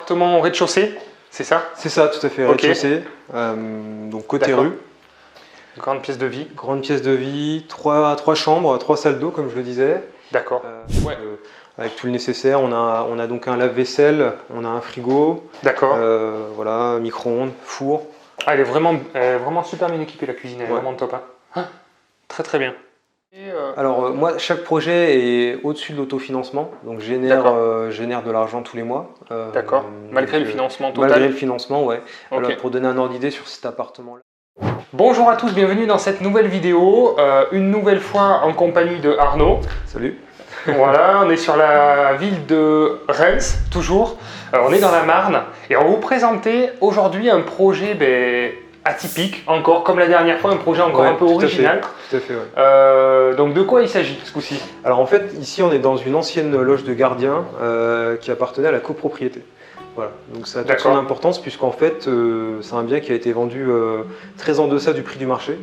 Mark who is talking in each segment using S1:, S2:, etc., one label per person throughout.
S1: appartement au rez-de-chaussée, c'est ça?
S2: C'est ça, tout à fait, rez-de-chaussée, donc côté rue.
S1: Grande pièce de vie.
S2: Grande pièce de vie, trois chambres, 3 salles d'eau comme je le disais.
S1: D'accord.
S2: Avec tout le nécessaire, on a donc un lave-vaisselle, on a un frigo,
S1: d'accord.
S2: voilà, micro-ondes, four.
S1: Ah, elle est vraiment super bien équipée la cuisine, elle est vraiment top. Hein. Ah, très très bien.
S2: Alors moi, chaque projet est au-dessus de l'autofinancement, donc génère de l'argent tous les mois.
S1: D'accord, malgré le financement total.
S2: Malgré le financement, ouais.
S1: Okay.
S2: Alors, pour donner un ordre d'idée sur cet appartement-là.
S1: Bonjour à tous, bienvenue dans cette nouvelle vidéo, une nouvelle fois en compagnie de Arnaud.
S2: Salut.
S1: Voilà, on est sur la ville de Reims, toujours. On est dans la Marne et on va vous présenter aujourd'hui un projet atypique, encore comme la dernière fois, un projet encore un peu original.
S2: Tout à fait, ouais.
S1: Donc de quoi il s'agit ce coup-ci?
S2: Alors en fait, ici on est dans une ancienne loge de gardien qui appartenait à la copropriété. Voilà, donc ça a toute son importance puisqu'en fait c'est un bien qui a été vendu très en deçà du prix du marché.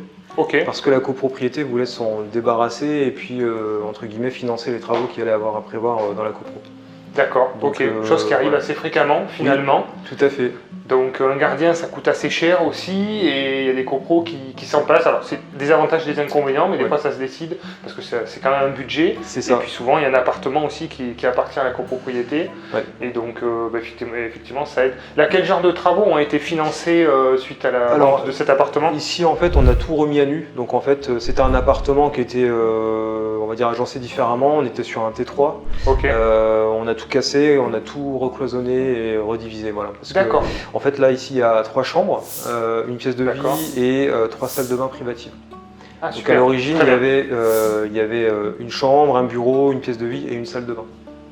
S2: Parce que la copropriété voulait s'en débarrasser et puis entre guillemets financer les travaux qu'il allait avoir à prévoir dans la copro.
S1: D'accord, ok. Chose qui arrive assez fréquemment finalement.
S2: Oui, tout à fait.
S1: Donc un gardien ça coûte assez cher aussi et il y a des copros qui s'en passent. Alors c'est des avantages et des inconvénients, mais des fois ça se décide parce que c'est quand même un budget.
S2: C'est ça.
S1: Et puis souvent il y a un appartement aussi qui appartient à la copropriété.
S2: Ouais.
S1: Et donc effectivement ça aide. Là, quel genre de travaux ont été financés suite à la vente de cet appartement?
S2: Ici en fait on a tout remis à nu. Donc en fait c'était un appartement qui était on va dire agencé différemment. On était sur un T3. On a tout cassé, on a tout recloisonné et redivisé. Voilà.
S1: D'accord.
S2: En fait, là, ici, il y a 3 chambres, une pièce de vie et 3 salles de bain privatives.
S1: Ah,
S2: donc à l'origine, il y avait une chambre, un bureau, une pièce de vie et une salle de bain.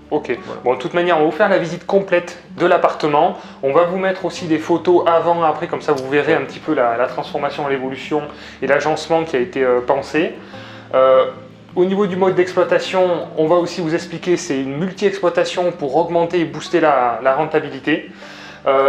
S1: Ok. Voilà. Bon, de toute manière, on va vous faire la visite complète de l'appartement. On va vous mettre aussi des photos avant et après, comme ça vous verrez un petit peu la transformation, l'évolution et l'agencement qui a été pensé. Au niveau du mode d'exploitation, on va aussi vous expliquer, c'est une multi-exploitation pour augmenter et booster la rentabilité.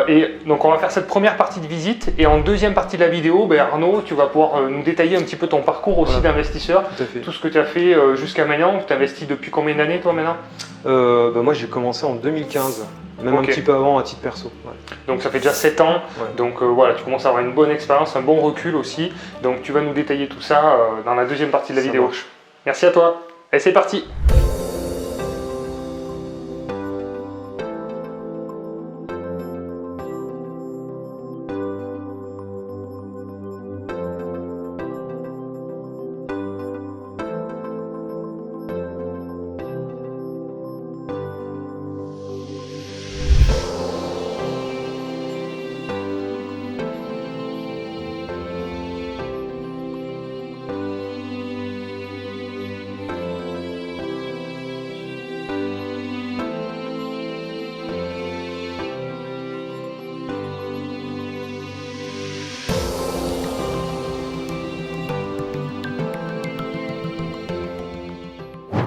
S1: Et donc on va faire cette première partie de visite et en deuxième partie de la vidéo, Arnaud, tu vas pouvoir nous détailler un petit peu ton parcours aussi d'investisseur, tout ce que tu as fait jusqu'à maintenant. Tu investis depuis combien d'années toi maintenant?
S2: Moi j'ai commencé en 2015, même un petit peu avant à titre perso. Ouais.
S1: Donc ça fait déjà 7 ans, donc voilà, tu commences à avoir une bonne expérience, un bon recul aussi. Donc tu vas nous détailler tout ça dans la deuxième partie de la vidéo.
S2: Marche.
S1: Merci à toi, et c'est parti!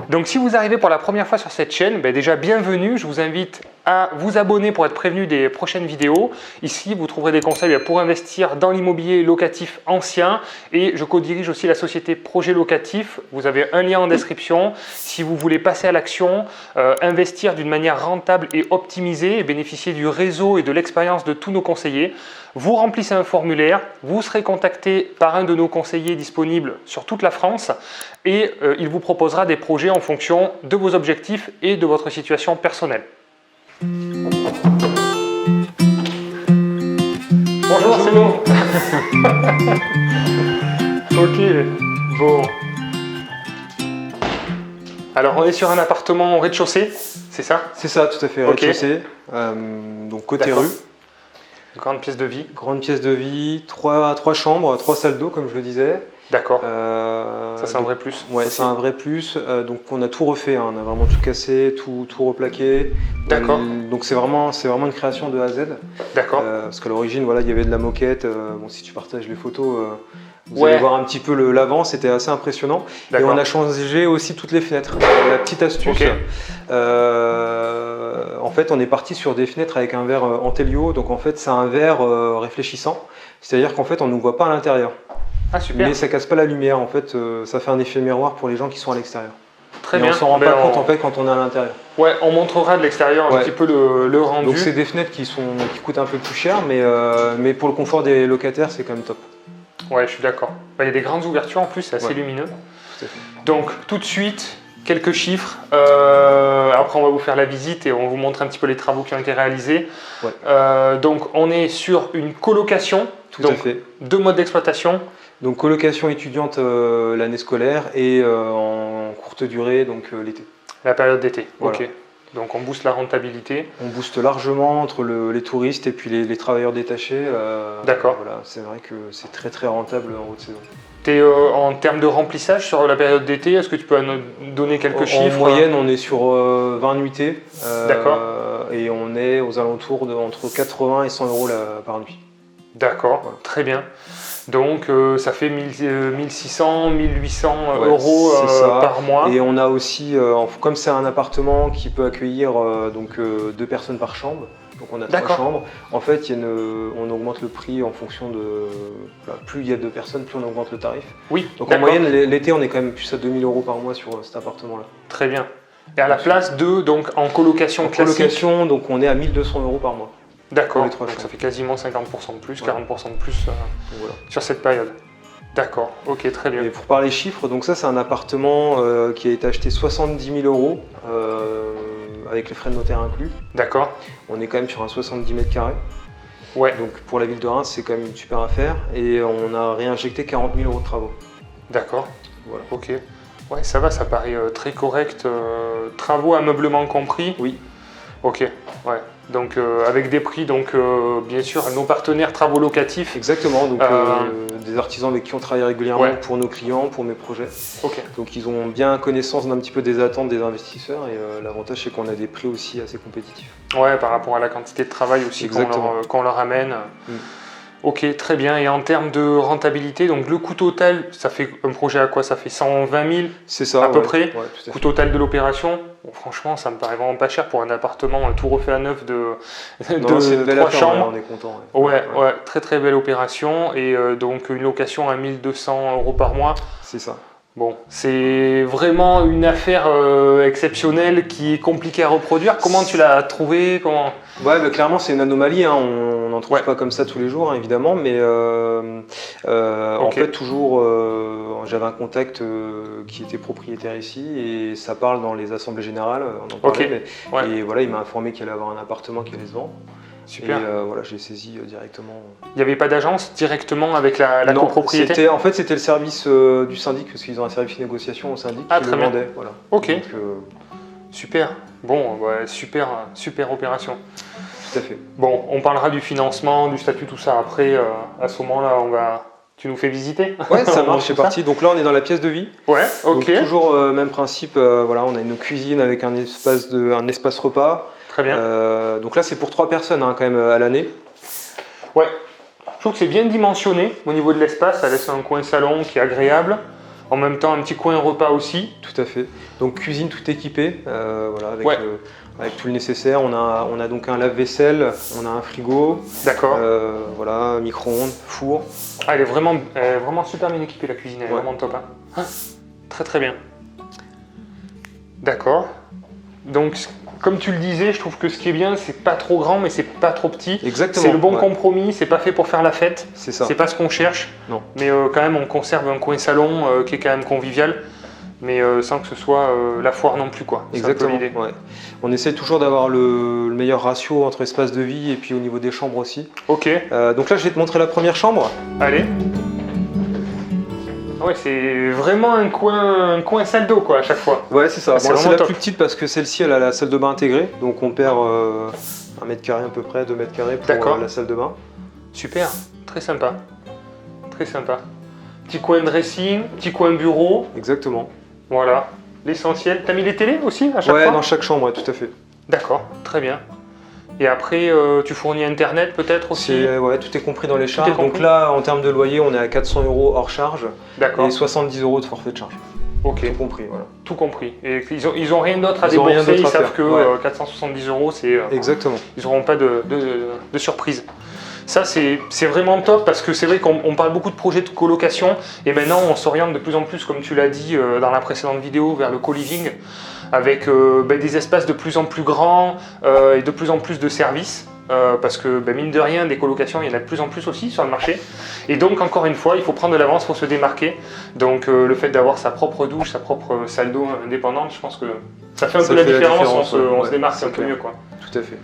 S1: Donc si vous arrivez pour la première fois sur cette chaîne, déjà bienvenue, je vous invite à vous abonner pour être prévenu des prochaines vidéos. Ici, vous trouverez des conseils pour investir dans l'immobilier locatif ancien et je co-dirige aussi la société Projet Locatif. Vous avez un lien en description. Si vous voulez passer à l'action, investir d'une manière rentable et optimisée et bénéficier du réseau et de l'expérience de tous nos conseillers, vous remplissez un formulaire, vous serez contacté par un de nos conseillers disponibles sur toute la France et il vous proposera des projets en fonction de vos objectifs et de votre situation personnelle. Bonjour, c'est bon. Ok, bon. Alors on est sur un appartement au rez-de-chaussée, c'est ça?
S2: C'est ça, tout à fait, rez-de-chaussée, donc côté rue.
S1: Grande pièce de vie.
S2: Grande pièce de vie, 3 chambres, 3 salles d'eau comme je le disais.
S1: D'accord. Ça c'est un vrai plus.
S2: Ouais, c'est un vrai plus. Donc on a tout refait, hein. On a vraiment tout cassé, tout replaqué.
S1: D'accord.
S2: Donc c'est vraiment une création de A à Z.
S1: D'accord.
S2: Parce qu'à l'origine, voilà, il y avait de la moquette. Bon, si tu partages les photos, vous allez voir un petit peu l'avant, c'était assez impressionnant. Et on a changé aussi toutes les fenêtres. La petite astuce, en fait, on est parti sur des fenêtres avec un verre Antellio. Donc en fait, c'est un verre réfléchissant. C'est-à-dire qu'en fait, on ne nous voit pas à l'intérieur.
S1: Ah, super.
S2: Mais ça casse pas la lumière. En fait, ça fait un effet miroir pour les gens qui sont à l'extérieur.
S1: très
S2: Et
S1: bien.
S2: on s'en rend pas compte en fait quand on est à l'intérieur.
S1: Ouais, on montrera de l'extérieur un
S2: Ouais.
S1: petit peu le rendu.
S2: Donc c'est des fenêtres qui coûtent un peu plus cher, mais pour le confort des locataires, c'est quand même top.
S1: Ouais, je suis d'accord. Il y a des grandes ouvertures en plus, c'est assez
S2: Ouais.
S1: lumineux.
S2: Tout à fait.
S1: Donc tout de suite, quelques chiffres. Après, on va vous faire la visite et on vous montre un petit peu les travaux qui ont été réalisés.
S2: Ouais.
S1: Donc on est sur une colocation.
S2: Tout
S1: donc,
S2: à fait.
S1: 2 modes d'exploitation.
S2: Donc colocation étudiante l'année scolaire et en courte durée, donc l'été.
S1: La période d'été.
S2: Voilà.
S1: Ok. Donc on booste la rentabilité.
S2: On booste largement entre les touristes et puis les travailleurs détachés.
S1: D'accord.
S2: Voilà, c'est vrai que c'est très très rentable en haute saison.
S1: En termes de remplissage sur la période d'été, est-ce que tu peux nous donner quelques chiffres?
S2: En moyenne, on est sur 20 nuitées.
S1: D'accord.
S2: Et on est aux alentours de entre 80 et 100 euros par nuit.
S1: D'accord,
S2: Voilà.
S1: très bien. Donc ça fait 1600, 1800
S2: Ouais,
S1: euros
S2: c'est ça.
S1: par mois.
S2: Et on a aussi, comme c'est un appartement qui peut accueillir 2 personnes par chambre, donc on a 3
S1: D'accord.
S2: chambres, en fait on augmente le prix en fonction de... plus il y a 2 personnes, plus on augmente le tarif.
S1: Oui,
S2: Donc en
S1: d'accord.
S2: moyenne, l'été on est quand même plus à 2000 euros par mois sur cet appartement-là.
S1: Très bien. Et à la place de, donc en colocation
S2: En
S1: classique.
S2: colocation, donc on est à 1200 euros par mois.
S1: D'accord,
S2: pour les 3
S1: donc ça
S2: chambres.
S1: fait quasiment 50% de plus,
S2: Ouais.
S1: 40% de plus
S2: Donc voilà.
S1: sur cette période. D'accord, ok, très bien.
S2: Et pour parler chiffres, donc ça c'est un appartement qui a été acheté 70 000 euros avec les frais de notaire inclus.
S1: D'accord,
S2: On est quand même sur un 70 mètres carrés.
S1: ouais,
S2: Donc pour la ville de Reims, c'est quand même une super affaire. Et on a réinjecté 40 000 euros de travaux.
S1: d'accord,
S2: Voilà.
S1: ok. Ouais, ça va, ça paraît très correct. Travaux, ameublement compris.
S2: Oui.
S1: Ok, ouais. Donc avec des prix, donc bien sûr, nos partenaires travaux locatifs.
S2: Exactement, donc des artisans avec qui on travaille régulièrement
S1: Ouais.
S2: pour nos clients, pour mes projets.
S1: Ok,
S2: Donc ils ont bien connaissance d'un petit peu des attentes des investisseurs et l'avantage c'est qu'on a des prix aussi assez compétitifs.
S1: ouais, par rapport à la quantité de travail aussi
S2: Exactement.
S1: qu'on leur amène.
S2: Mm.
S1: Ok, très bien. Et en termes de rentabilité, donc le coût total, ça fait un projet à quoi? Ça fait 120 000
S2: C'est ça,
S1: à peu
S2: ouais.
S1: près.
S2: Ouais, tout à fait.
S1: Coût total de l'opération. Bon, franchement, ça me paraît vraiment pas cher pour un appartement tout refait à neuf de
S2: Non, c'est une belle
S1: 3
S2: affaire,
S1: chambres.
S2: ouais, on est content.
S1: Ouais, ouais, très très belle opération. Et donc une location à 1200 euros par mois.
S2: C'est ça.
S1: Bon, c'est vraiment une affaire exceptionnelle qui est compliquée à reproduire. Comment tu l'as trouvée? Comment...
S2: Ouais, bah, clairement c'est une anomalie, hein. On n'en trouve
S1: Ouais.
S2: pas comme ça tous les jours, hein, évidemment, mais en
S1: Ok.
S2: fait toujours j'avais un contact qui était propriétaire ici et ça parle dans les assemblées générales, on en parlait,
S1: Ok.
S2: mais-
S1: Ouais.
S2: et voilà, il m'a informé qu'il allait avoir un appartement qui allait se vendre.
S1: Super.
S2: Et voilà, j'ai saisi directement.
S1: Il n'y avait pas d'agence directement avec la
S2: Non,
S1: copropriété?
S2: en fait c'était le service du syndic, parce qu'ils ont un service de négociation au syndic
S1: Ah,
S2: qui
S1: très
S2: le
S1: bien.
S2: vendait. Voilà.
S1: Ok.
S2: Donc,
S1: Super. Bon, ouais, super opération.
S2: tout à fait.
S1: Bon, on parlera du financement, du statut, tout ça après. À ce moment-là, tu nous fais visiter?
S2: Ouais, ça
S1: On
S2: marche, c'est
S1: montre ça.
S2: parti. Donc là on est dans la pièce de vie.
S1: Ouais,
S2: Donc
S1: ok.
S2: toujours même principe, voilà, on a une cuisine avec un espace repas.
S1: Très bien.
S2: Donc là c'est pour 3 personnes hein, quand même à l'année.
S1: Ouais. Je trouve que c'est bien dimensionné au niveau de l'espace. Ça laisse un coin salon qui est agréable. En même temps, un petit coin repas aussi.
S2: Tout à fait. Donc cuisine tout équipée, voilà,
S1: Ouais.
S2: avec tout le nécessaire. On a donc un lave-vaisselle, on a un frigo,
S1: D'accord.
S2: voilà, micro-ondes, four.
S1: Ah, elle est vraiment super bien équipée, la cuisine. Elle est
S2: Ouais.
S1: vraiment top. Hein. Ah, très très bien. D'accord. Donc, comme tu le disais, je trouve que ce qui est bien, c'est pas trop grand, mais c'est pas trop petit.
S2: Exactement.
S1: C'est le bon
S2: ouais,
S1: compromis, c'est pas fait pour faire la fête.
S2: C'est ça.
S1: C'est pas ce qu'on cherche.
S2: Non.
S1: Mais quand même, on conserve un coin salon qui est quand même convivial, mais sans que ce soit la foire non plus, quoi. C'est un peu
S2: Exactement.
S1: l'idée.
S2: Ouais. On essaie toujours d'avoir le meilleur ratio entre espace de vie et puis au niveau des chambres aussi.
S1: Ok,
S2: Donc là je vais te montrer la première chambre.
S1: allez. Ah ouais, c'est vraiment un coin salle d'eau, quoi, à chaque fois.
S2: Ouais, c'est ça.
S1: Ah, c'est
S2: Bon, c'est
S1: vraiment
S2: la
S1: top.
S2: plus petite parce que celle-ci, elle a la salle de bain intégrée. Donc on perd 1 mètre carré à peu près, 2 mètres carrés
S1: D'accord.
S2: pour la salle de bain.
S1: Super, très sympa. Très sympa. Petit coin dressing, petit coin bureau,
S2: Exactement.
S1: voilà. L'essentiel. T'as mis les télés aussi à chaque
S2: Ouais,
S1: fois?
S2: dans chaque chambre, ouais, tout à fait.
S1: D'accord, très bien. Et après, tu fournis Internet peut-être aussi?
S2: Ouais, tout est compris dans les
S1: est
S2: charges.
S1: compris.
S2: Donc là, en termes de loyer, on est à 400 € hors charge
S1: D'accord,
S2: et 70 € de forfait de charge.
S1: ok.
S2: Tout compris, voilà.
S1: Tout compris. Et ils ont rien d'autre à
S2: Ils ont rien
S1: débourser, ils
S2: d'autre à
S1: savent
S2: faire,
S1: que
S2: ouais.
S1: 470 €, c'est,
S2: Exactement.
S1: ils n'auront pas de surprise. Ça, c'est vraiment top parce que c'est vrai qu'on parle beaucoup de projets de colocation et maintenant on s'oriente de plus en plus, comme tu l'as dit dans la précédente vidéo, vers le co-living avec des espaces de plus en plus grands et de plus en plus de services. Parce que mine de rien, des colocations, il y en a de plus en plus aussi sur le marché. Et donc, encore une fois, il faut prendre de l'avance pour se démarquer. Donc, le fait d'avoir sa propre douche, sa propre salle d'eau indépendante, je pense que ça fait un peu la différence, on se démarque un peu mieux, quoi.
S2: Tout à fait.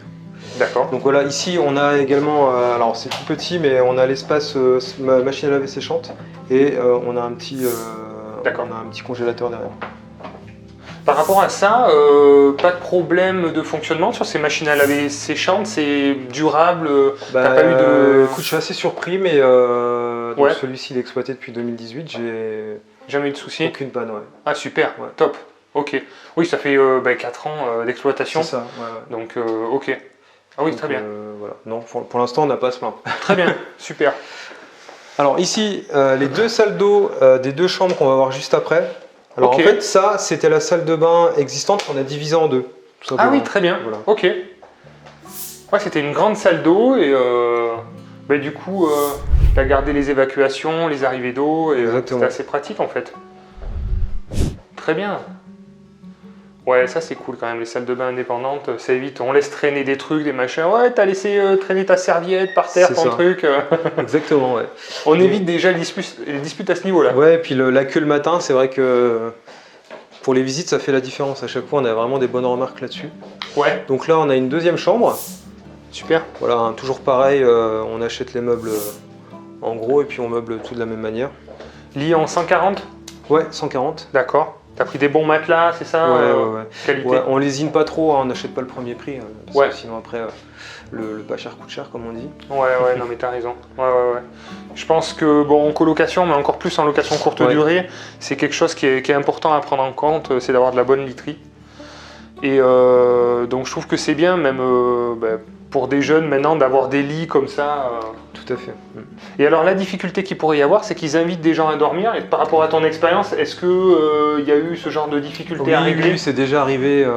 S1: D'accord.
S2: Donc voilà, ici on a également, alors c'est tout petit, mais on a l'espace machine à laver séchante et on a un petit congélateur derrière.
S1: Par rapport à ça, pas de problème de fonctionnement sur ces machines à laver séchantes, c'est durable, t'as pas eu de...
S2: Écoute, je suis assez surpris, mais donc celui-ci il est exploité depuis 2018, j'ai...
S1: Jamais eu de soucis?
S2: Aucune panne, ouais.
S1: Ah super, top, ok. Oui, ça fait 4 ans d'exploitation.
S2: C'est ça, ouais.
S1: Donc ok. Ah oui, donc, très bien.
S2: Voilà. Non, pour l'instant on n'a pas à se plaindre.
S1: Très bien, super.
S2: Alors ici, les deux salles d'eau des deux chambres qu'on va voir juste après. Alors en fait, ça, c'était la salle de bain existante qu'on a divisée en deux. Tout simplement.
S1: Ah oui, très bien. Voilà. Ok. Ouais, c'était une grande salle d'eau et du coup, tu as gardé les évacuations, les arrivées d'eau et c'était assez pratique en fait. Très bien. Ouais, ça c'est cool quand même, les salles de bain indépendantes, ça évite, on laisse traîner des trucs, des machins. Ouais, t'as laissé traîner ta serviette par terre, ton truc.
S2: Exactement, ouais.
S1: On évite déjà les disputes à ce niveau-là.
S2: Ouais, et puis la queue le matin, c'est vrai que pour les visites, ça fait la différence. À chaque fois, on a vraiment des bonnes remarques là-dessus.
S1: Ouais.
S2: Donc là, on a une deuxième chambre.
S1: Super.
S2: Voilà, hein, toujours pareil, on achète les meubles en gros et puis on meuble tout de la même manière.
S1: Lit en 140?
S2: Ouais, 140.
S1: D'accord. T'as pris des bons matelas, c'est ça?
S2: Ouais.
S1: Qualité.
S2: Ouais, on lésine pas trop, hein, on n'achète pas le premier prix, parce que sinon après le pas cher coûte cher, comme on dit.
S1: Ouais, non mais t'as raison. Ouais. Je pense que en colocation, mais encore plus en location courte durée, c'est quelque chose qui est important à prendre en compte, c'est d'avoir de la bonne literie. Et donc je trouve que c'est bien, même pour des jeunes maintenant, d'avoir des lits comme ça.
S2: Tout à fait.
S1: Et alors la difficulté qu'il pourrait y avoir, c'est qu'ils invitent des gens à dormir. Et par rapport à ton expérience, est-ce que y a eu ce genre de difficulté à régler?
S2: Oui, c'est déjà arrivé.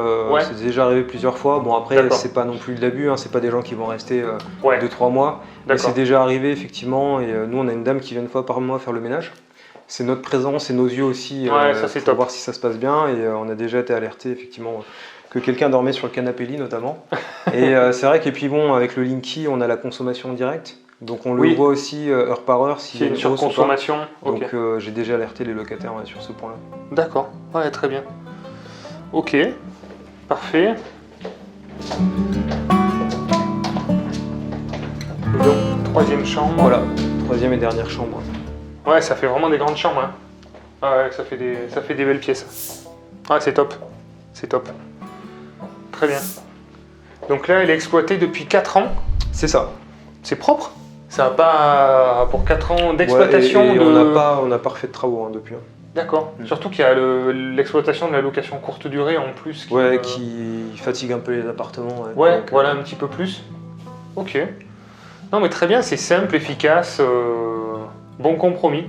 S2: C'est déjà arrivé plusieurs fois. Bon après, c'est pas non plus de l'abus. Hein, c'est pas des gens qui vont rester 2-3 mois. Mais c'est déjà arrivé effectivement. Et nous, on a une dame qui vient une fois par mois faire le ménage. C'est notre présence et nos yeux aussi pour voir si ça se passe bien. Et on a déjà été alerté effectivement que quelqu'un dormait sur le canapé lit notamment. Et c'est vrai qu'et puis bon, avec le Linky, on a la consommation directe. Donc on le voit aussi heure par heure s'il y a une
S1: surconsommation.
S2: Donc j'ai déjà alerté les locataires sur ce point-là.
S1: D'accord, ouais, très bien. Ok, parfait. Donc, troisième chambre.
S2: Voilà, troisième et dernière chambre.
S1: Ouais, ça fait vraiment des grandes chambres. Hein. Ah ouais, ça fait des belles pièces. Ah, c'est top. C'est top. Très bien. Donc là, elle est exploitée depuis 4 ans.
S2: C'est ça.
S1: C'est propre. Ça n'a pas pour 4 ans d'exploitation.
S2: On n'a pas refait de travaux depuis.
S1: D'accord. Surtout qu'il y a l'exploitation de la location courte durée en plus.
S2: Qui fatigue un peu les appartements.
S1: Ouais, voilà, un petit peu plus. Ok. Non mais très bien, c'est simple, efficace, bon compromis.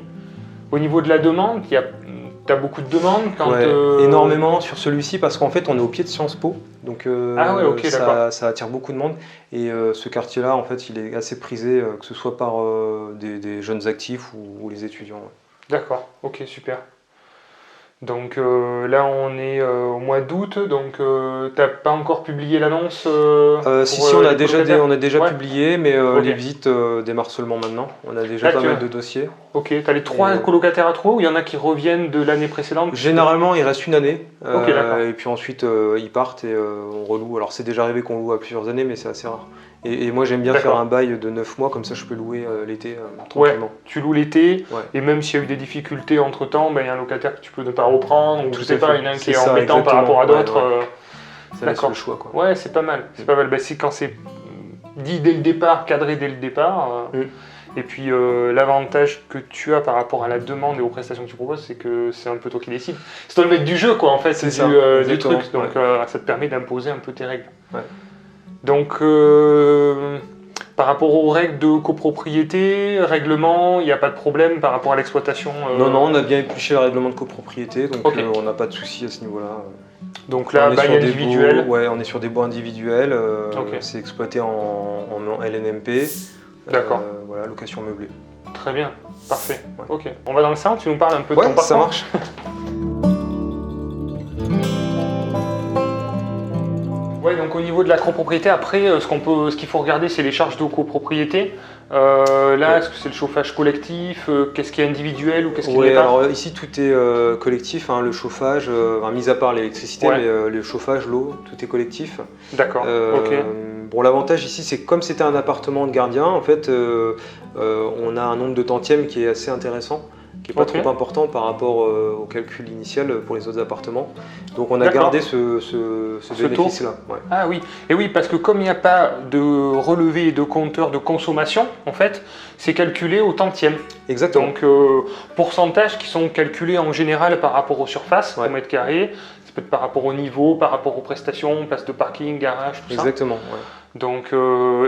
S1: Au niveau de la demande, t'as beaucoup de demandes quand
S2: énormément sur celui-ci parce qu'en fait on est au pied de Sciences Po, donc ça attire beaucoup de monde et ce quartier-là en fait il est assez prisé que ce soit par des jeunes actifs ou les étudiants.
S1: D'accord, ok, super. Donc là on est au mois d'août, donc t'as pas encore publié l'annonce
S2: Si, on a déjà publié, mais les visites démarrent seulement maintenant. On a déjà pas mal de dossiers.
S1: Ok, t'as les 3 colocataires à trouver ou il y en a qui reviennent de l'année précédente?
S2: Généralement il reste une année, et puis ensuite ils partent et on reloue. Alors c'est déjà arrivé qu'on loue à plusieurs années, mais c'est assez rare. Et moi j'aime bien faire un bail de 9 mois, comme ça je peux louer l'été tranquillement.
S1: Ouais, tu loues l'été, et même s'il y a eu des difficultés entre temps, il y a un locataire que tu peux ne pas reprendre, ou je sais pas, il y en a un qui est embêtant par rapport à d'autres.
S2: Ça laisse le choix, quoi.
S1: Ouais, c'est pas mal. C'est pas mal. Quand c'est dit dès le départ, cadré dès le départ. Et puis l'avantage que tu as par rapport à la demande et aux prestations que tu proposes, c'est que c'est un peu toi qui décides. C'est toi le maître du jeu, quoi, en fait, c'est du truc. Donc ça te permet d'imposer un peu tes règles. Ouais. Donc, par rapport aux règles de copropriété, règlement, il n'y a pas de problème par rapport à l'exploitation
S2: Non, on a bien épluché le règlement de copropriété, donc on n'a pas de souci à ce niveau-là.
S1: Donc là, bail individuel.
S2: On est sur des baux individuels, c'est exploité en LNMP.
S1: D'accord.
S2: Voilà, location meublée.
S1: Très bien, parfait.
S2: Ouais.
S1: Ok. On va dans le salon, tu nous parles un peu de ton parcours.
S2: Ça marche.
S1: Ouais, donc au niveau de la copropriété, après, ce qu'il faut regarder, c'est les charges de copropriété. Là, est-ce que c'est le chauffage collectif? Qu'est-ce qui est individuel ou qu'est-ce qui n'est pas?
S2: Alors ici tout est collectif, hein, le chauffage, mis à part l'électricité, mais le chauffage, l'eau, tout est collectif.
S1: D'accord, ok.
S2: Bon, l'avantage ici, c'est que comme c'était un appartement de gardien, en fait, on a un nombre de tantièmes qui est assez intéressant, qui n'est pas trop important par rapport au calcul initial pour les autres appartements. Donc on a gardé ce bénéfice-là. Ouais.
S1: Ah oui, et oui, parce que comme il n'y a pas de relevé et de compteur de consommation, en fait, c'est calculé au tantième.
S2: Exactement.
S1: Donc pourcentages qui sont calculés en général par rapport aux surfaces, au mètre carré, ça peut être par rapport au niveau, par rapport aux prestations, place de parking, garage, tout ça.
S2: Exactement, ouais.
S1: Donc,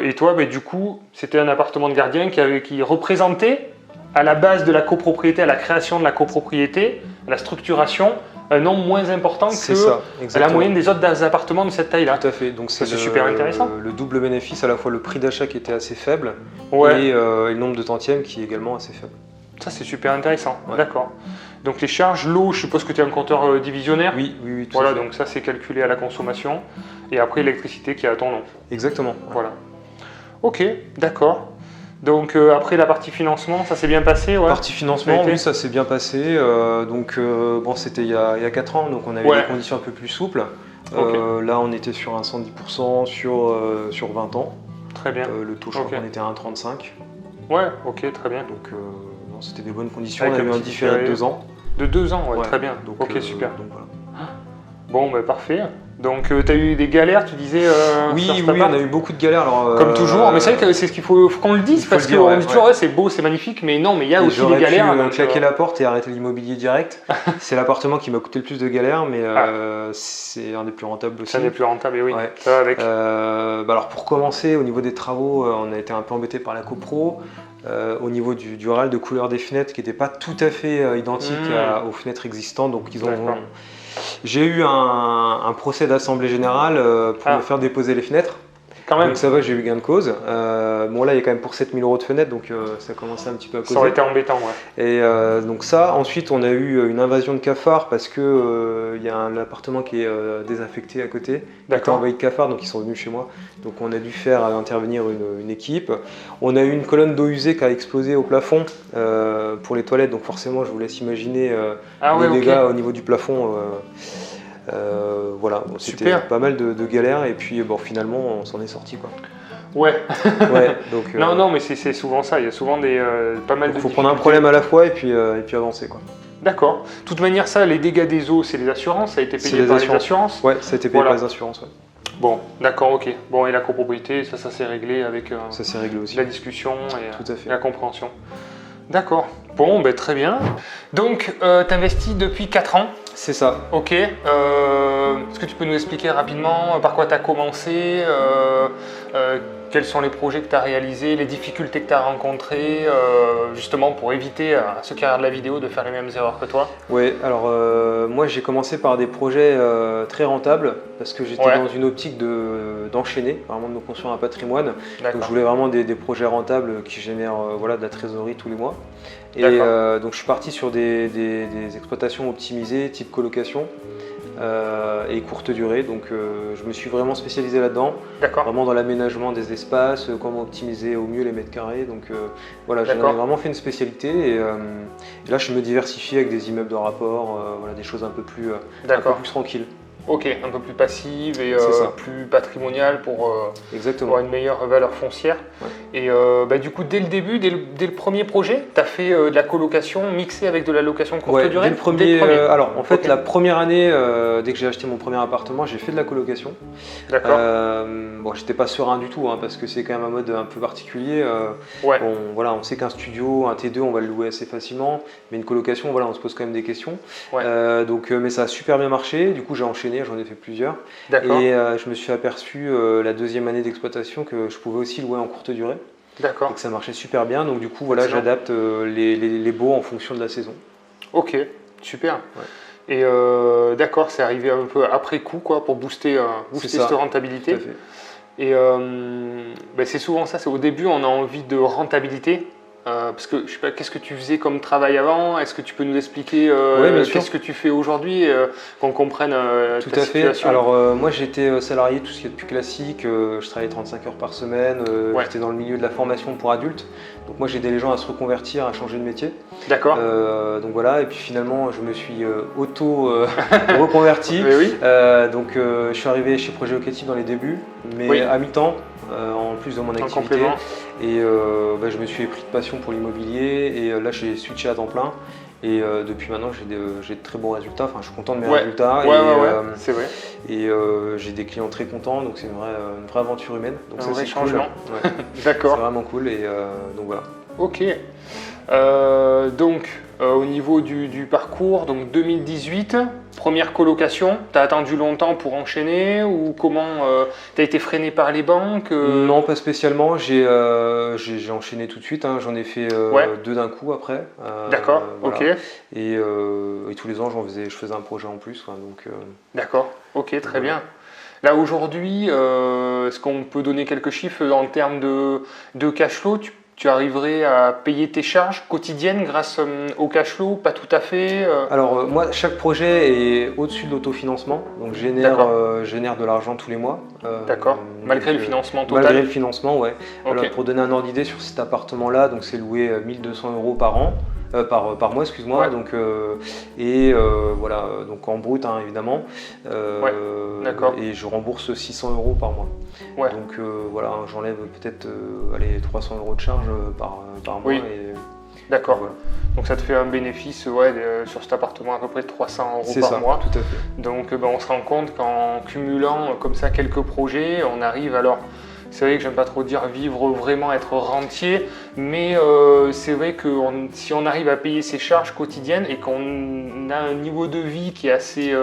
S1: et toi, du coup, c'était un appartement de gardien qui représentait à la base de la copropriété, à la création de la copropriété, à la structuration, un nombre moins important que la moyenne des autres appartements de cette taille-là.
S2: Tout à fait. Donc c'est
S1: super intéressant.
S2: Le double bénéfice, à la fois le prix d'achat qui était assez faible et le nombre de tantièmes qui est également assez faible.
S1: Ça, c'est super intéressant. D'accord. Donc les charges, l'eau, je suppose que tu as un compteur divisionnaire.
S2: Oui, tout
S1: voilà, donc ça, c'est calculé à la consommation. Et après, l'électricité qui est à ton nom.
S2: Exactement.
S1: Voilà. Ok, d'accord. Donc après la partie financement, ça s'est bien passé?
S2: Partie financement, oui, ça s'est bien passé. Bon, c'était il y a 4 ans, donc on avait des conditions un peu plus souples. Là, on était sur un 110% sur 20 ans.
S1: Très bien.
S2: Le taux, je crois qu'on était à 1,35.
S1: Ouais, ok, très bien.
S2: Donc c'était des bonnes conditions. On a eu un différé de 2 ans.
S1: De 2 ans, très bien. Donc, ok, super.
S2: Donc, voilà.
S1: Bon, parfait. Donc, tu as eu des galères, tu disais
S2: Oui, on a eu beaucoup de galères. Alors,
S1: comme toujours, mais c'est vrai que c'est ce qu'il faut qu'on le dise, parce qu'on dit toujours, c'est beau, c'est magnifique, mais non, mais il y a aussi des galères.
S2: J'aurais pu claquer la porte et arrêter l'immobilier direct. C'est l'appartement qui m'a coûté le plus de galères, mais c'est un des plus rentables aussi.
S1: C'est un des plus rentables, et oui, ça va avec.
S2: Alors, pour commencer, au niveau des travaux, on a été un peu embêté par la copro. Au niveau du RAL de couleur des fenêtres, qui n'était pas tout à fait identique aux fenêtres existantes, donc ils ont... J'ai eu un procès d'assemblée générale pour me faire déposer les fenêtres.
S1: Quand même.
S2: Donc ça va, j'ai eu gain de cause. Bon là, il y a quand même pour 7 000 € de fenêtres, donc ça commençait un petit peu à causer.
S1: Ça aurait été embêtant,
S2: Et donc ça, ensuite on a eu une invasion de cafards parce que il y a un appartement qui est désaffecté à côté, qui était envahi de cafards, donc ils sont venus chez moi. Donc on a dû faire intervenir une équipe. On a eu une colonne d'eau usée qui a explosé au plafond pour les toilettes, donc forcément je vous laisse imaginer les dégâts au niveau du plafond. Voilà, bon, c'était pas mal de galères et puis bon, finalement on s'en est sorti quoi. Donc,
S1: non, mais c'est souvent ça, il y a souvent pas mal de difficultés.
S2: Il faut prendre un problème à la fois et puis avancer quoi.
S1: D'accord. De toute manière, ça, les dégâts des eaux, c'est les assurances, ça a été payé par les assurances.
S2: Ouais, ça a été payé par les assurances.
S1: Bon, d'accord, ok. Bon, et la copropriété, ça s'est réglé avec
S2: ça s'est réglé aussi.
S1: La discussion
S2: Tout à fait.
S1: Et la compréhension. D'accord. Bon, très bien. Donc, tu investis depuis 4 ans.
S2: C'est ça.
S1: Ok. Est-ce que tu peux nous expliquer rapidement par quoi tu as commencé, quels sont les projets que tu as réalisés, les difficultés que tu as rencontrées, justement pour éviter à ceux qui regardent la vidéo de faire les mêmes erreurs que toi?
S2: Oui, alors moi j'ai commencé par des projets très rentables parce que j'étais dans une optique d'enchaîner, vraiment de me construire un patrimoine. Donc je voulais vraiment des projets rentables qui génèrent de la trésorerie tous les mois. Et donc je suis parti sur des exploitations optimisées, type colocation et courte durée. Donc je me suis vraiment spécialisé là-dedans, vraiment dans l'aménagement des espaces, comment optimiser au mieux les mètres carrés. Donc voilà, j'ai vraiment fait une spécialité et là je me diversifie avec des immeubles de rapport, des choses un peu plus tranquilles.
S1: Ok, un peu plus passive et plus patrimoniale pour avoir une meilleure valeur foncière. Et du coup, dès le début, dès le premier projet, tu as fait de la colocation mixée avec de la location courte durée?
S2: Dès le premier. Alors, en fait, la première année, dès que j'ai acheté mon premier appartement, j'ai fait de la colocation.
S1: D'accord.
S2: Bon, j'étais pas serein du tout, parce que c'est quand même un mode un peu particulier. On sait qu'un studio, un T2, on va le louer assez facilement, mais une colocation, on se pose quand même des questions. Mais ça a super bien marché. Du coup, j'ai enchaîné. J'en ai fait plusieurs. Et je me suis aperçu la deuxième année d'exploitation que je pouvais aussi louer en courte durée. Et que ça marchait super bien. Donc du coup, j'adapte les baux en fonction de la saison.
S1: Ok, super. Et c'est arrivé un peu après coup pour booster cette rentabilité.
S2: Tout à fait.
S1: Et c'est souvent ça, c'est au début on a envie de rentabilité. Parce que je sais pas, qu'est-ce que tu faisais comme travail avant? Est-ce que tu peux nous expliquer qu'est-ce que tu fais aujourd'hui, qu'on comprenne
S2: Tout
S1: ta
S2: à fait.
S1: situation?
S2: Alors moi j'étais salarié, tout ce qui est de plus classique, je travaillais 35 heures par semaine, j'étais dans le milieu de la formation pour adultes. Donc moi j'aidais les gens à se reconvertir, à changer de métier.
S1: D'accord.
S2: Donc voilà, et puis finalement je me suis reconverti.
S1: Oui.
S2: Donc je suis arrivé chez Projet Locatif dans les débuts, mais à mi-temps, en plus de mon activité.
S1: Complément.
S2: Et je me suis pris de passion pour l'immobilier et là j'ai switché à temps plein. Et depuis maintenant j'ai de très bons résultats, enfin je suis content de mes résultats.
S1: C'est vrai.
S2: Et j'ai des clients très contents, donc c'est une vraie aventure humaine. Donc
S1: un
S2: ça
S1: vrai
S2: c'est
S1: changement.
S2: Cool.
S1: D'accord.
S2: C'est vraiment cool et donc voilà.
S1: Ok. Au niveau du parcours, donc 2018, première colocation, tu as attendu longtemps pour enchaîner ou comment tu as été freiné par les banques
S2: Non, pas spécialement, j'ai enchaîné tout de suite, hein. J'en ai fait 2 d'un coup après.
S1: D'accord,
S2: voilà.
S1: ok.
S2: Et tous les ans je faisais un projet en plus.
S1: D'accord, ok, très bien. Là aujourd'hui, est-ce qu'on peut donner quelques chiffres en termes de cash flow? Tu arriverais à payer tes charges quotidiennes grâce au cash flow? Pas tout à fait.
S2: Alors moi, chaque projet est au-dessus de l'autofinancement, donc génère de l'argent tous les mois.
S1: D'accord. Malgré le financement total?
S2: Malgré le financement, ouais.
S1: Okay.
S2: Alors, pour donner un ordre d'idée sur cet appartement-là, donc c'est loué 1 200 € par an. Par mois, excuse-moi.
S1: Ouais.
S2: Donc, voilà, donc en brut, hein, évidemment.
S1: D'accord.
S2: Et je rembourse 600 € par mois.
S1: Ouais.
S2: Donc voilà, j'enlève peut-être 300 € de charge par mois.
S1: Oui. D'accord.
S2: Voilà.
S1: Donc ça te fait un bénéfice sur cet appartement à peu près de 300 € par mois.
S2: Tout à fait.
S1: Donc on se rend compte qu'en cumulant comme ça quelques projets, on arrive alors. C'est vrai que j'aime pas trop dire vivre vraiment, être rentier, mais c'est vrai que si on arrive à payer ses charges quotidiennes et qu'on a un niveau de vie qui est assez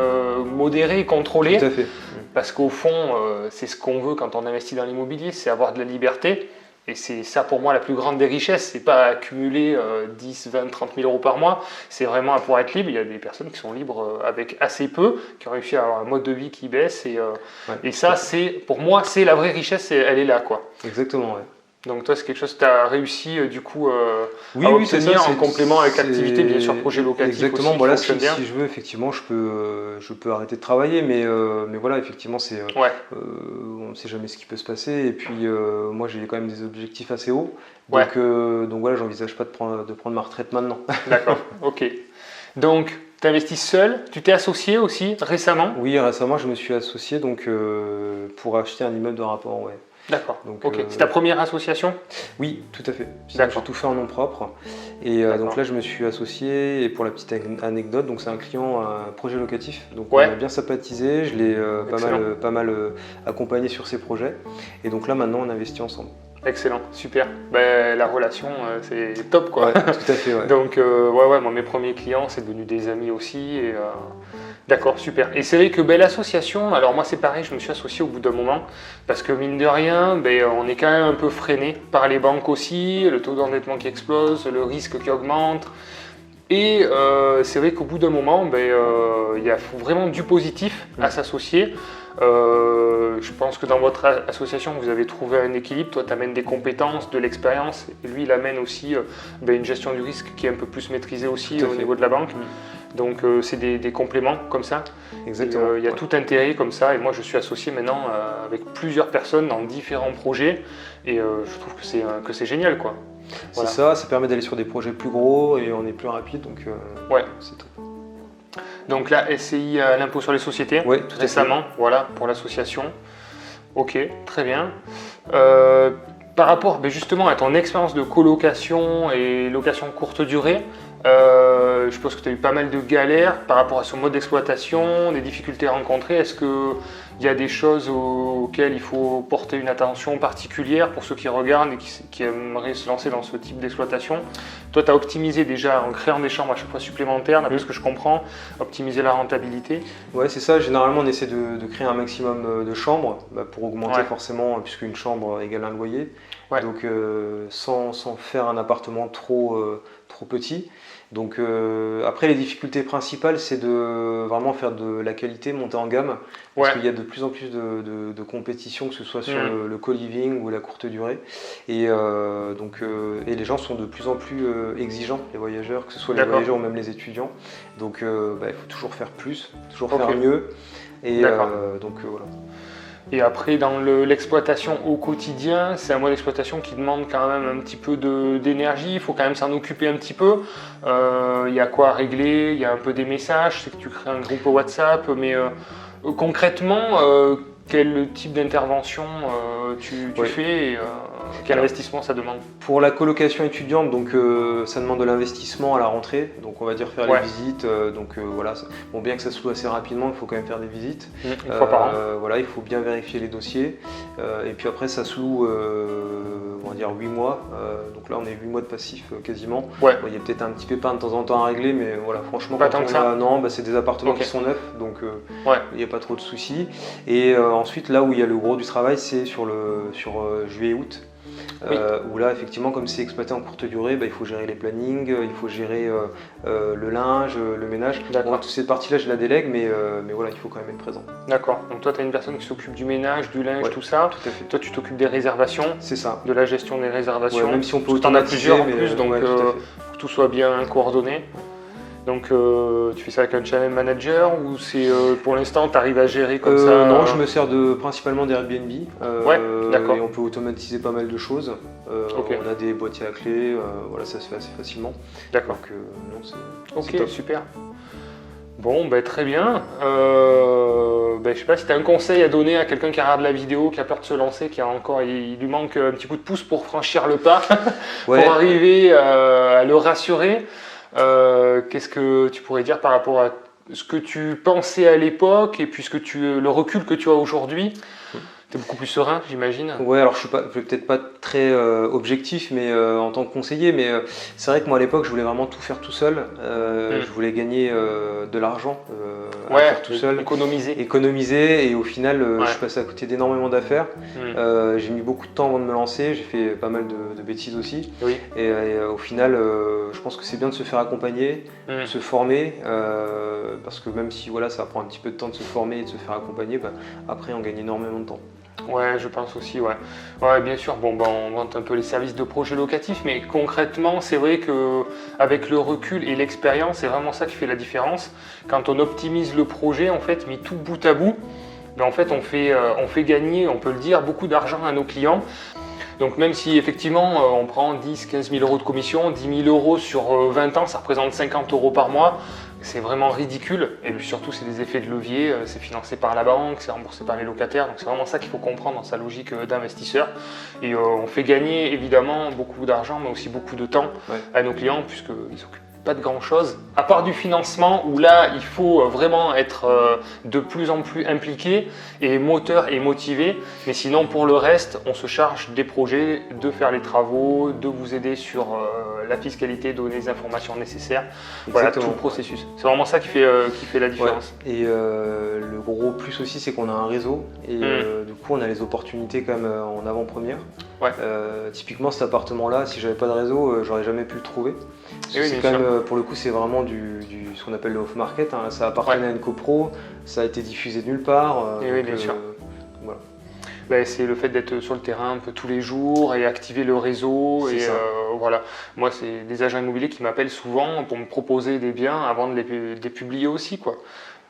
S1: modéré, contrôlé,
S2: tout à fait.
S1: Parce qu'au fond, c'est ce qu'on veut quand on investit dans l'immobilier, c'est avoir de la liberté. Et c'est ça pour moi la plus grande des richesses, c'est pas accumuler 10, 20, 30 000 € par mois, c'est vraiment à pouvoir être libre. Il y a des personnes qui sont libres avec assez peu, qui ont réussi à avoir un mode de vie qui baisse et ça, pour moi, c'est la vraie richesse, elle est là, quoi.
S2: Exactement, ouais.
S1: Donc toi, c'est quelque chose que tu as réussi du coup à
S2: c'est
S1: obtenir
S2: ça,
S1: en complément avec l'activité, bien sûr, projet locatif.
S2: Exactement,
S1: aussi,
S2: voilà, si je veux, effectivement, je peux arrêter de travailler, mais voilà, effectivement, on ne sait jamais ce qui peut se passer. Et puis, moi, j'ai quand même des objectifs assez hauts. Donc voilà, j'envisage pas de prendre ma retraite maintenant.
S1: D'accord, ok. Donc, tu investis seul, tu t'es associé aussi récemment?
S2: Oui, récemment, je me suis associé pour acheter un immeuble de rapport, ouais.
S1: D'accord, ok. C'est ta première association?
S2: Oui, tout à fait. J'ai tout fait en nom propre. Et donc là, je me suis associé. Et pour la petite anecdote, donc c'est un client, un projet locatif. Donc on a bien sympathisé. Je l'ai pas mal accompagné sur ses projets. Et donc là, maintenant, on investit ensemble.
S1: Excellent, super. La relation, c'est top, quoi.
S2: Ouais, tout à fait, ouais.
S1: Donc, moi, mes premiers clients, c'est devenu des amis aussi. Et, d'accord, super. Et c'est vrai que l'association, alors moi, c'est pareil, je me suis associé au bout d'un moment, parce que mine de rien, on est quand même un peu freiné par les banques aussi, le taux d'endettement qui explose, le risque qui augmente. Et c'est vrai qu'au bout d'un moment, il y a vraiment du positif à s'associer. Je pense que dans votre association, vous avez trouvé un équilibre. Toi, tu amènes des compétences, de l'expérience, et lui, il amène aussi une gestion du risque qui est un peu plus maîtrisée aussi au niveau de la banque. Donc, c'est des compléments comme ça.
S2: Exactement.
S1: Il y a tout intérêt comme ça. Et moi, je suis associé maintenant avec plusieurs personnes dans différents projets. Et je trouve que c'est génial, quoi.
S2: Voilà. C'est ça permet d'aller sur des projets plus gros et on est plus rapide. Donc, c'est top.
S1: Donc là, SCI à l'impôt sur les sociétés, récemment, voilà, pour l'association. Ok, très bien. Par rapport justement à ton expérience de colocation et location courte durée, je pense que tu as eu pas mal de galères par rapport à ce mode d'exploitation, des difficultés rencontrées. Est-ce qu'il y a des choses auxquelles il faut porter une attention particulière pour ceux qui regardent et qui aimeraient se lancer dans ce type d'exploitation? Toi, tu as optimisé déjà en créant des chambres à chaque fois supplémentaires, d'après ce que je comprends, optimiser la rentabilité.
S2: Ouais, c'est ça. Généralement, on essaie de créer un maximum de chambres pour augmenter forcément, puisqu'une chambre égale un loyer. Donc, sans faire un appartement trop petit. Donc après, les difficultés principales, c'est de vraiment faire de la qualité, monter en gamme, parce qu'il y a de plus en plus de compétitions, que ce soit sur le co-living ou la courte durée. Et les gens sont de plus en plus exigeants, les voyageurs, que ce soit les voyageurs ou même les étudiants. Donc il faut toujours faire plus, toujours faire mieux. Et voilà.
S1: Et après, dans l'exploitation au quotidien, c'est un mode d'exploitation qui demande quand même un petit peu d'énergie, il faut quand même s'en occuper un petit peu. Il y a quoi à régler, il y a un peu des messages, c'est que tu crées un groupe WhatsApp, mais concrètement, quel type d'intervention tu fais et quel investissement ça demande?
S2: Pour la colocation étudiante, donc ça demande de l'investissement à la rentrée, donc on va dire faire les visites, bien que ça se loue assez rapidement, il faut quand même faire des visites.
S1: Une fois par an.
S2: Il faut bien vérifier les dossiers, et puis après ça se loue, on va dire 8 mois, donc là on est 8 mois de passif quasiment. Il y a peut-être un petit pépin de temps en temps à régler, mais voilà, franchement,
S1: pas tant que ça.
S2: C'est des appartements qui sont neufs, donc il n'y a pas trop de soucis. Et ensuite, là où il y a le gros du travail, c'est sur juillet-août. Où là, effectivement, comme c'est exploité en courte durée, il faut gérer les plannings, il faut gérer le linge, le ménage. Toute cette partie-là, je la délègue, mais voilà, il faut quand même être présent.
S1: D'accord. Donc toi, tu as une personne qui s'occupe du ménage, du linge, tout ça.
S2: Tout à fait.
S1: Toi, tu t'occupes des réservations.
S2: C'est ça.
S1: De la gestion des réservations.
S2: Même si on peut
S1: automatiser. Tu en as plusieurs en plus, donc
S2: que
S1: tout soit bien coordonné. Donc tu fais ça avec un channel manager ou c'est pour l'instant tu arrives à gérer comme ça?
S2: Non, je me sers principalement d'Airbnb.
S1: D'accord.
S2: Et on peut automatiser pas mal de choses. On a des boîtiers à clés, ça se fait assez facilement.
S1: D'accord.
S2: Donc c'est top.
S1: Super. Bon, très bien. Je sais pas si tu as un conseil à donner à quelqu'un qui regarde la vidéo, qui a peur de se lancer, il lui manque un petit coup de pouce pour franchir le pas, pour arriver à le rassurer. Qu'est-ce que tu pourrais dire par rapport à ce que tu pensais à l'époque et puis le recul que tu as aujourd'hui? Tu es beaucoup plus serein, j'imagine.
S2: Ouais, alors je suis peut-être pas très objectif, mais en tant que conseiller, mais c'est vrai que moi à l'époque je voulais vraiment tout faire tout seul. Je voulais gagner de l'argent à faire tout seul. Économiser, et au final je suis passé à côté d'énormément d'affaires. J'ai mis beaucoup de temps avant de me lancer, j'ai fait pas mal de bêtises aussi. Et au final, je pense que c'est bien de se faire accompagner, de se former, parce que même si ça prend un petit peu de temps de se former et de se faire accompagner, après on gagne énormément de temps.
S1: Ouais, je pense aussi, ouais, bien sûr, on vante un peu les services de projet locatif, mais concrètement, c'est vrai qu'avec le recul et l'expérience, c'est vraiment ça qui fait la différence. Quand on optimise le projet, en fait, mis tout bout à bout, en fait, on fait gagner, on peut le dire, beaucoup d'argent à nos clients. Donc même si effectivement on prend 10-15 000 euros de commission, 10 000 euros sur 20 ans, ça représente 50 euros par mois, c'est vraiment ridicule. Et puis surtout c'est des effets de levier, c'est financé par la banque, c'est remboursé par les locataires, donc c'est vraiment ça qu'il faut comprendre dans sa logique d'investisseur. Et on fait gagner évidemment beaucoup d'argent, mais aussi beaucoup de temps à nos clients, puisqu'ils s'occupent pas de grand chose, à part du financement où là il faut vraiment être de plus en plus impliqué et moteur et motivé, mais sinon pour le reste on se charge des projets, de faire les travaux, de vous aider sur la fiscalité, donner les informations nécessaires, voilà tout le processus. C'est vraiment ça qui fait la différence.
S2: Et le gros plus aussi c'est qu'on a un réseau et du coup on a les opportunités quand même en avant-première. Typiquement cet appartement là, si j'avais pas de réseau, j'aurais jamais pu le trouver. C'est quand même, pour le coup, c'est vraiment ce qu'on appelle le off-market. Ça appartenait à une copro, ça a été diffusé de nulle part.
S1: Bien sûr. Voilà. C'est le fait d'être sur le terrain un peu tous les jours et activer le réseau. Voilà. Moi, c'est des agents immobiliers qui m'appellent souvent pour me proposer des biens avant de les publier aussi, quoi.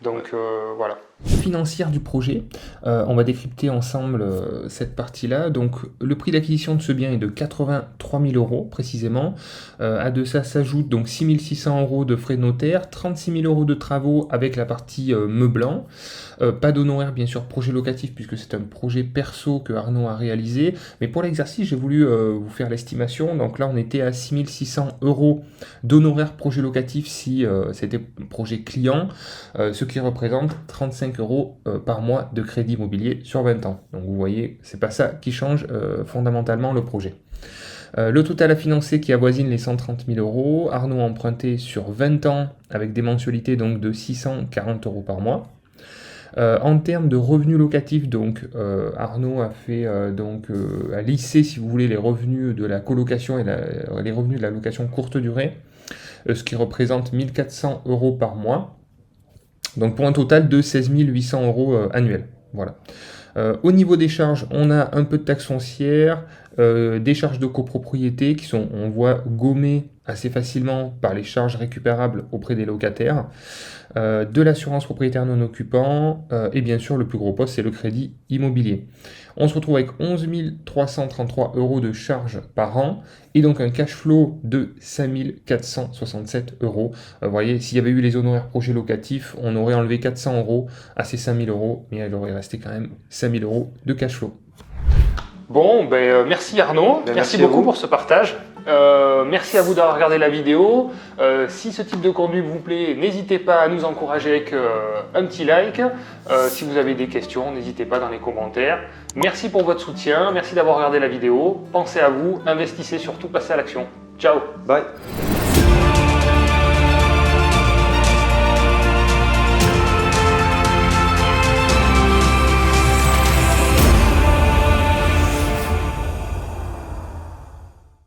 S1: Donc voilà. Financière du projet, on va décrypter ensemble cette partie-là. Donc le prix d'acquisition de ce bien est de 83 000 euros précisément. À de ça s'ajoute donc 6 600 euros de frais de notaire, 36 000 euros de travaux avec la partie meublant. Pas d'honoraires bien sûr projet locatif puisque c'est un projet perso que Arnaud a réalisé. Mais pour l'exercice j'ai voulu vous faire l'estimation. Donc là on était à 6 600 euros d'honoraires projet locatif si c'était projet client, ce qui représente 35 euros par mois de crédit immobilier sur 20 ans. Donc vous voyez, c'est pas ça qui change fondamentalement le projet. Le total à financer qui avoisine les 130 000 euros. Arnaud a emprunté sur 20 ans avec des mensualités donc de 640 euros par mois. En termes de revenus locatifs, donc Arnaud a fait a lissé si vous voulez les revenus de la colocation et les revenus de la location courte durée. ce qui représente 1 400 € par mois. Donc pour un total de 16 800 € annuels. Voilà. Au niveau des charges, on a un peu de taxes foncières, des charges de copropriété qui sont, on voit, gommées assez facilement par les charges récupérables auprès des locataires, de l'assurance propriétaire non occupant, et bien sûr le plus gros poste c'est le crédit immobilier. On se retrouve avec 11 333 € de charges par an et donc un cash flow de 5 467 €. Vous voyez, s'il y avait eu les honoraires projets locatifs, on aurait enlevé 400 € à ces 5 000 €, mais il aurait resté quand même 5 000 € de cash flow. Bon, merci Arnaud, merci beaucoup pour ce partage. Merci à vous d'avoir regardé la vidéo. Si ce type de contenu vous plaît, n'hésitez pas à nous encourager avec un petit like. Si vous avez des questions, n'hésitez pas dans les commentaires. Merci pour votre soutien, merci d'avoir regardé la vidéo. Pensez à vous, investissez, surtout passez à l'action. Ciao.
S2: Bye.